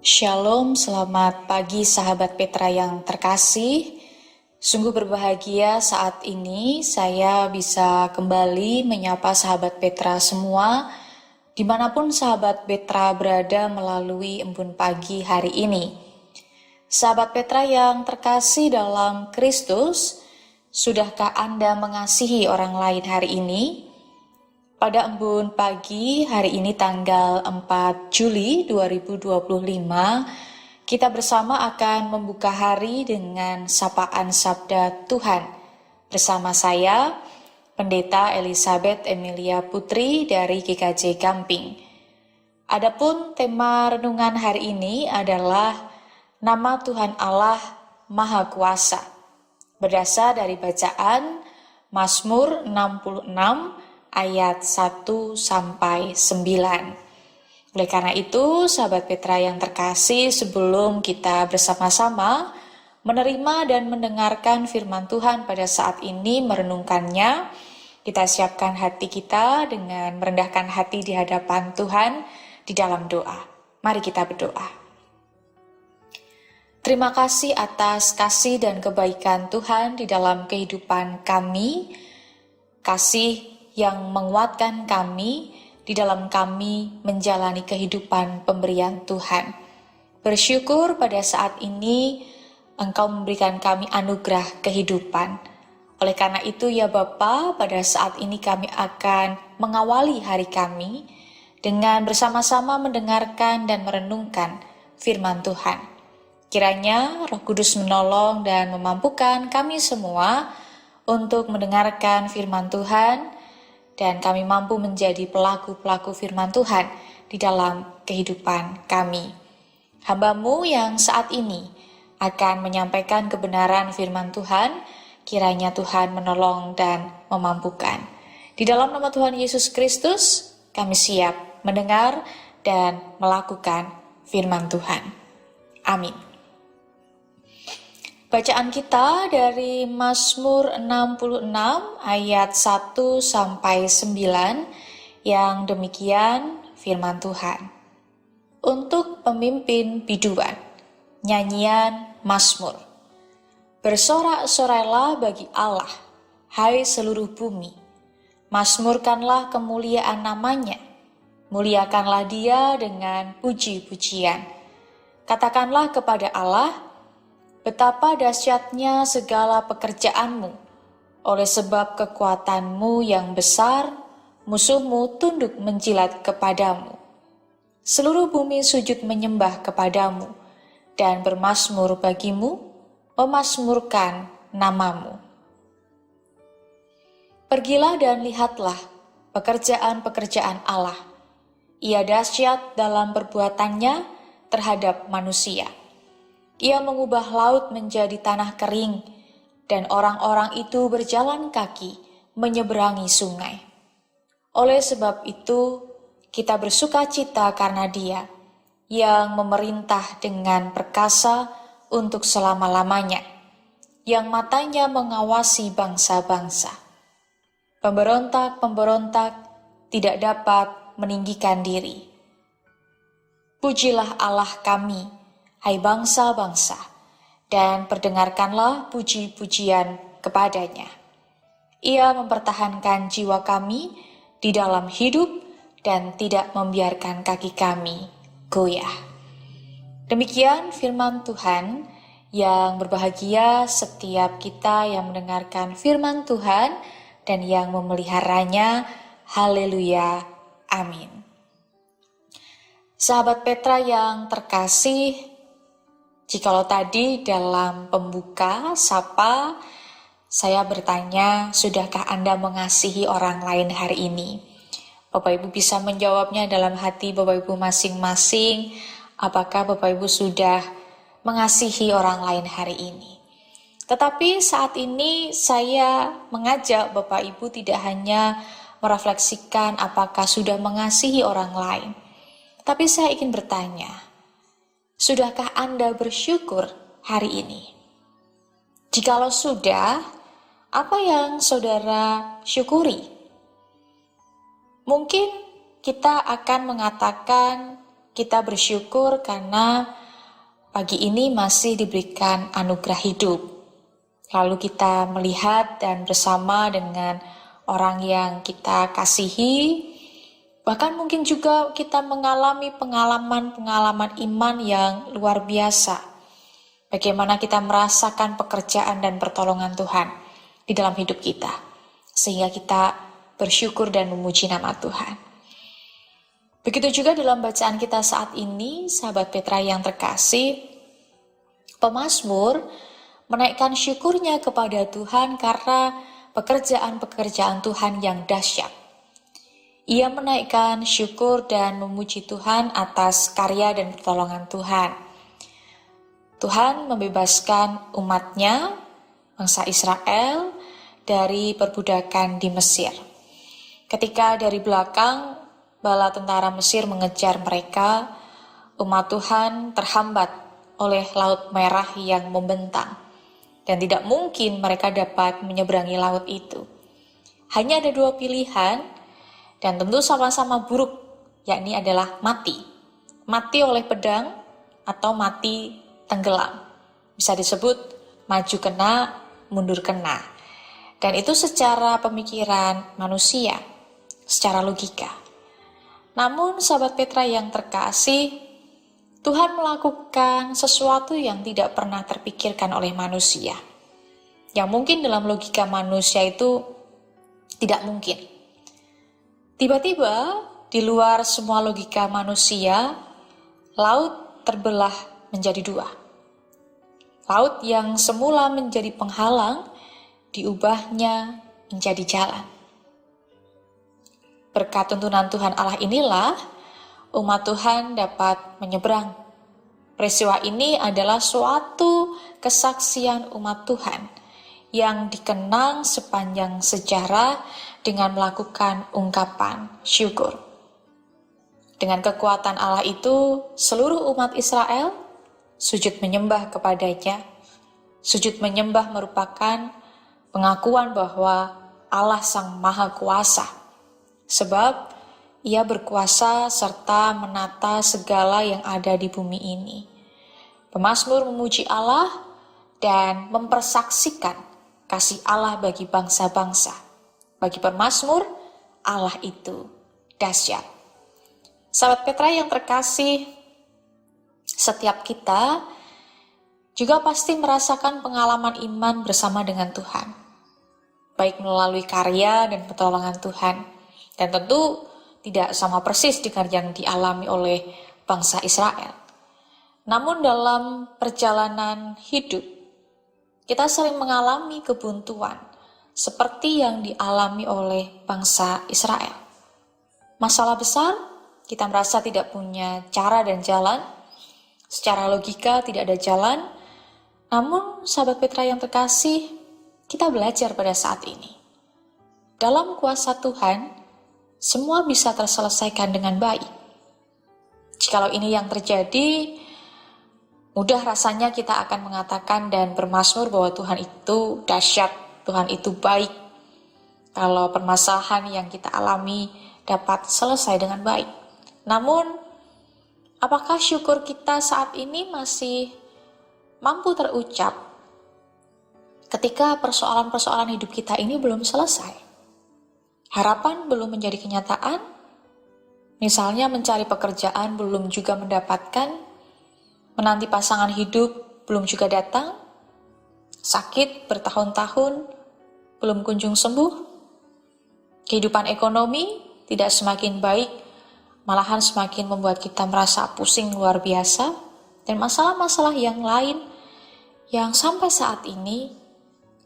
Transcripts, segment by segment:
Shalom, selamat pagi sahabat Petra yang terkasih. Sungguh berbahagia saat ini saya bisa kembali menyapa sahabat Petra semua, dimanapun sahabat Petra berada melalui embun pagi hari ini. Sahabat Petra yang terkasih dalam Kristus, sudahkah Anda mengasihi orang lain hari ini? Pada embun pagi hari ini tanggal 4 Juli 2025, kita bersama akan membuka hari dengan sapaan Sabda Tuhan. Bersama saya, Pendeta Elizabeth Emilia Putri dari GKJ Gamping. Adapun tema renungan hari ini adalah Nama Tuhan Allah Maha Kuasa. Berdasar dari bacaan Mazmur 66 ayat 1-9. Oleh karena itu, sahabat Petra yang terkasih, sebelum kita bersama-sama menerima dan mendengarkan firman Tuhan pada saat ini, merenungkannya, kita siapkan hati kita dengan merendahkan hati di hadapan Tuhan di dalam doa. Mari kita berdoa. Terima kasih atas kasih dan kebaikan Tuhan di dalam kehidupan kami, kasih yang menguatkan kami di dalam kami menjalani kehidupan pemberian Tuhan. Bersyukur pada saat ini Engkau memberikan kami anugerah kehidupan. Oleh karena itu ya Bapa, pada saat ini kami akan mengawali hari kami dengan bersama-sama mendengarkan dan merenungkan firman Tuhan. Kiranya Roh Kudus menolong dan memampukan kami semua untuk mendengarkan firman Tuhan, dan kami mampu menjadi pelaku-pelaku firman Tuhan di dalam kehidupan kami. Hamba-Mu yang saat ini akan menyampaikan kebenaran firman Tuhan, kiranya Tuhan menolong dan memampukan. Di dalam nama Tuhan Yesus Kristus, kami siap mendengar dan melakukan firman Tuhan. Amin. Bacaan kita dari Mazmur 66 ayat 1-9 yang demikian firman Tuhan. Untuk pemimpin biduan, nyanyian Mazmur. Bersorak-sorailah bagi Allah, hai seluruh bumi. Mazmurkanlah kemuliaan namanya. Muliakanlah Dia dengan puji-pujian. Katakanlah kepada Allah, betapa dahsyatnya segala pekerjaanmu, oleh sebab kekuatanmu yang besar, musuhmu tunduk menjilat kepadamu. Seluruh bumi sujud menyembah kepadamu, dan bermazmur bagimu, memazmurkan namamu. Pergilah dan lihatlah pekerjaan-pekerjaan Allah. Ia dahsyat dalam perbuatannya terhadap manusia. Ia mengubah laut menjadi tanah kering, dan orang-orang itu berjalan kaki menyeberangi sungai. Oleh sebab itu, kita bersuka cita karena Dia, yang memerintah dengan perkasa untuk selama-lamanya, yang matanya mengawasi bangsa-bangsa. Pemberontak-pemberontak tidak dapat meninggikan diri. Pujilah Allah kami, hai bangsa-bangsa, dan perdengarkanlah puji-pujian kepadanya. Ia mempertahankan jiwa kami di dalam hidup dan tidak membiarkan kaki kami goyah. Demikian firman Tuhan. Yang berbahagia setiap kita yang mendengarkan firman Tuhan dan yang memeliharanya. Haleluya. Amin. Sahabat Petra yang terkasih, jikalau tadi dalam pembuka sapa, saya bertanya, sudahkah Anda mengasihi orang lain hari ini? Bapak Ibu bisa menjawabnya dalam hati Bapak Ibu masing-masing. Apakah Bapak Ibu sudah mengasihi orang lain hari ini? Tetapi saat ini saya mengajak Bapak Ibu tidak hanya merefleksikan apakah sudah mengasihi orang lain, tapi saya ingin bertanya, sudahkah Anda bersyukur hari ini? Jikalau sudah, apa yang saudara syukuri? Mungkin kita akan mengatakan kita bersyukur karena pagi ini masih diberikan anugerah hidup. Lalu kita melihat dan bersama dengan orang yang kita kasihi, bahkan mungkin juga kita mengalami pengalaman-pengalaman iman yang luar biasa. Bagaimana kita merasakan pekerjaan dan pertolongan Tuhan di dalam hidup kita, sehingga kita bersyukur dan memuji nama Tuhan. Begitu juga dalam bacaan kita saat ini, sahabat Petra yang terkasih, pemazmur menaikkan syukurnya kepada Tuhan karena pekerjaan-pekerjaan Tuhan yang dahsyat. Ia menaikkan syukur dan memuji Tuhan atas karya dan pertolongan Tuhan. Tuhan membebaskan umatnya, bangsa Israel, dari perbudakan di Mesir. Ketika dari belakang bala tentara Mesir mengejar mereka, umat Tuhan terhambat oleh Laut Merah yang membentang, dan tidak mungkin mereka dapat menyeberangi laut itu. Hanya ada dua pilihan, dan tentu sama-sama buruk, yakni adalah mati. Mati oleh pedang atau mati tenggelam. Bisa disebut maju kena, mundur kena. Dan itu secara pemikiran manusia, secara logika. Namun sahabat Petra yang terkasih, Tuhan melakukan sesuatu yang tidak pernah terpikirkan oleh manusia. Yang mungkin dalam logika manusia itu tidak mungkin. Tiba-tiba di luar semua logika manusia, laut terbelah menjadi dua. Laut yang semula menjadi penghalang, diubahnya menjadi jalan. Berkat tuntunan Tuhan Allah inilah umat Tuhan dapat menyeberang. Peristiwa ini adalah suatu kesaksian umat Tuhan yang dikenang sepanjang sejarah dengan melakukan ungkapan syukur. Dengan kekuatan Allah itu, seluruh umat Israel sujud menyembah kepadanya. Sujud menyembah merupakan pengakuan bahwa Allah Sang Maha Kuasa, sebab Ia berkuasa serta menata segala yang ada di bumi ini. Pemazmur memuji Allah dan mempersaksikan kasih Allah bagi bangsa-bangsa. Bagi pemazmur, Allah itu dahsyat. Sahabat Petra yang terkasih, setiap kita juga pasti merasakan pengalaman iman bersama dengan Tuhan, baik melalui karya dan pertolongan Tuhan. Dan tentu tidak sama persis dengan yang dialami oleh bangsa Israel. Namun dalam perjalanan hidup, kita sering mengalami kebuntuan seperti yang dialami oleh bangsa Israel. Masalah besar, kita merasa tidak punya cara dan jalan. Secara logika tidak ada jalan. Namun sahabat Petra yang terkasih, kita belajar pada saat ini. Dalam kuasa Tuhan, semua bisa terselesaikan dengan baik. Jikalau ini yang terjadi, mudah rasanya kita akan mengatakan dan bermazmur bahwa Tuhan itu dahsyat, Tuhan itu baik. Kalau permasalahan yang kita alami dapat selesai dengan baik. Namun, apakah syukur kita saat ini masih mampu terucap ketika persoalan-persoalan hidup kita ini belum selesai? Harapan belum menjadi kenyataan, misalnya mencari pekerjaan belum juga mendapatkan, menanti pasangan hidup belum juga datang, sakit bertahun-tahun belum kunjung sembuh, kehidupan ekonomi tidak semakin baik, malahan semakin membuat kita merasa pusing luar biasa, dan masalah-masalah yang lain yang sampai saat ini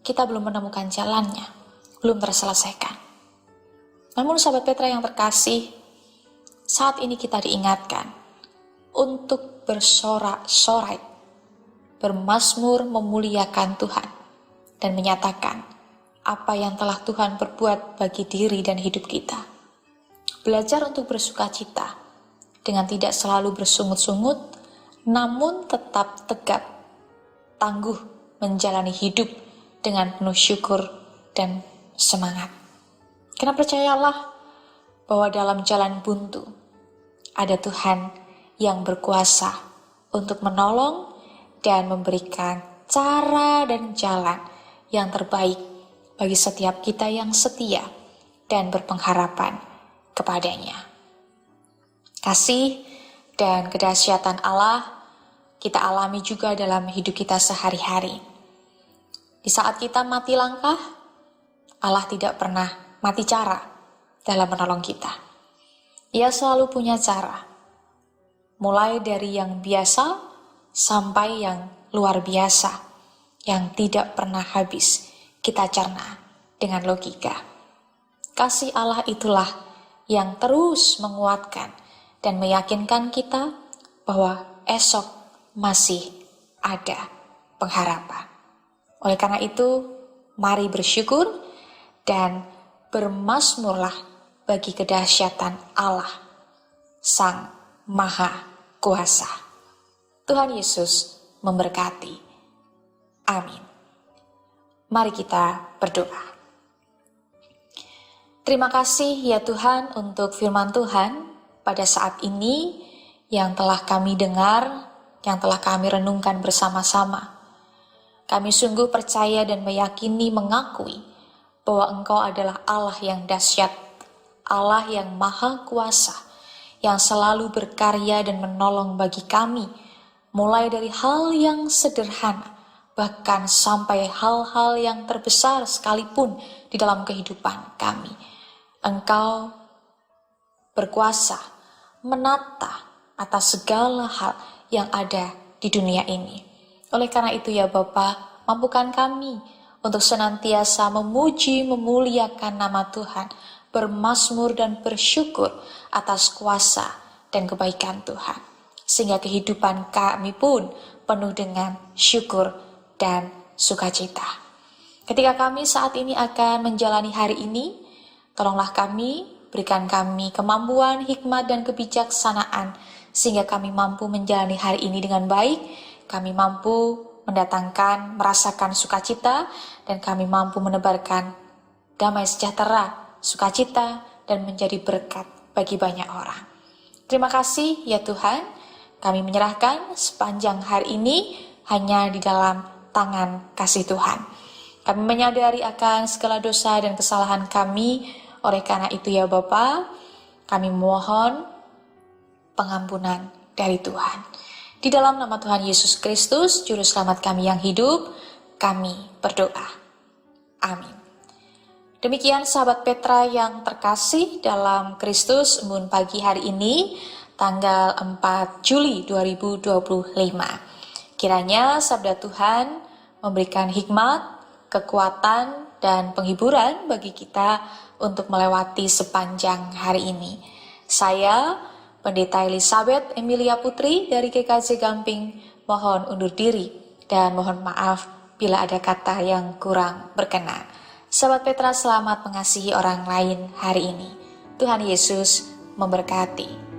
kita belum menemukan jalannya, belum terselesaikan. Namun sahabat Petra yang terkasih, saat ini kita diingatkan untuk bersorak-sorai, bermazmur memuliakan Tuhan, dan menyatakan apa yang telah Tuhan perbuat bagi diri dan hidup kita. Belajar untuk bersuka cita, dengan tidak selalu bersungut-sungut, namun tetap tegap, tangguh menjalani hidup dengan penuh syukur dan semangat. Karena percayalah bahwa dalam jalan buntu ada Tuhan yang berkuasa untuk menolong dan memberikan cara dan jalan yang terbaik bagi setiap kita yang setia dan berpengharapan kepadanya. Kasih dan kedahsyatan Allah kita alami juga dalam hidup kita sehari-hari. Di saat kita mati langkah, Allah tidak pernah mati cara dalam menolong kita. Ia selalu punya cara, mulai dari yang biasa sampai yang luar biasa, yang tidak pernah habis kita cerna dengan logika. Kasih Allah itulah yang terus menguatkan dan meyakinkan kita bahwa esok masih ada pengharapan. Oleh karena itu, mari bersyukur dan bermazmurlah bagi kedahsyatan Allah, Sang Maha Kuasa. Tuhan Yesus memberkati. Amin. Mari kita berdoa. Terima kasih ya Tuhan untuk firman Tuhan pada saat ini yang telah kami dengar, yang telah kami renungkan bersama-sama. Kami sungguh percaya dan meyakini, mengakui bahwa Engkau adalah Allah yang dahsyat, Allah yang maha kuasa, yang selalu berkarya dan menolong bagi kami, mulai dari hal yang sederhana, bahkan sampai hal-hal yang terbesar sekalipun di dalam kehidupan kami. Engkau berkuasa menata atas segala hal yang ada di dunia ini. Oleh karena itu ya Bapa, mampukan kami untuk senantiasa memuji, memuliakan nama Tuhan, bermazmur dan bersyukur atas kuasa dan kebaikan Tuhan. Sehingga kehidupan kami pun penuh dengan syukur dan sukacita. Ketika kami saat ini akan menjalani hari ini, tolonglah kami, berikan kami kemampuan, hikmat dan kebijaksanaan, sehingga kami mampu menjalani hari ini dengan baik. Kami mampu mendatangkan, merasakan sukacita, dan kami mampu menebarkan damai sejahtera, sukacita, dan menjadi berkat bagi banyak orang. Terima kasih ya Tuhan, kami menyerahkan sepanjang hari ini hanya di dalam tangan kasih Tuhan. Kami menyadari akan segala dosa dan kesalahan kami, oleh karena itu ya Bapa, kami mohon pengampunan dari Tuhan. Di dalam nama Tuhan Yesus Kristus, Juru Selamat kami yang hidup, kami berdoa. Amin. Demikian sahabat Petra yang terkasih dalam Kristus, embun pagi hari ini, tanggal 4 Juli 2025. Kiranya sabda Tuhan memberikan hikmat, kekuatan, dan penghiburan bagi kita untuk melewati sepanjang hari ini. Saya, Pendeta Elizabeth Emilia Putri dari GKJ Gamping, mohon undur diri dan mohon maaf bila ada kata yang kurang berkenan. Sahabat Petra, selamat mengasihi orang lain hari ini. Tuhan Yesus memberkati.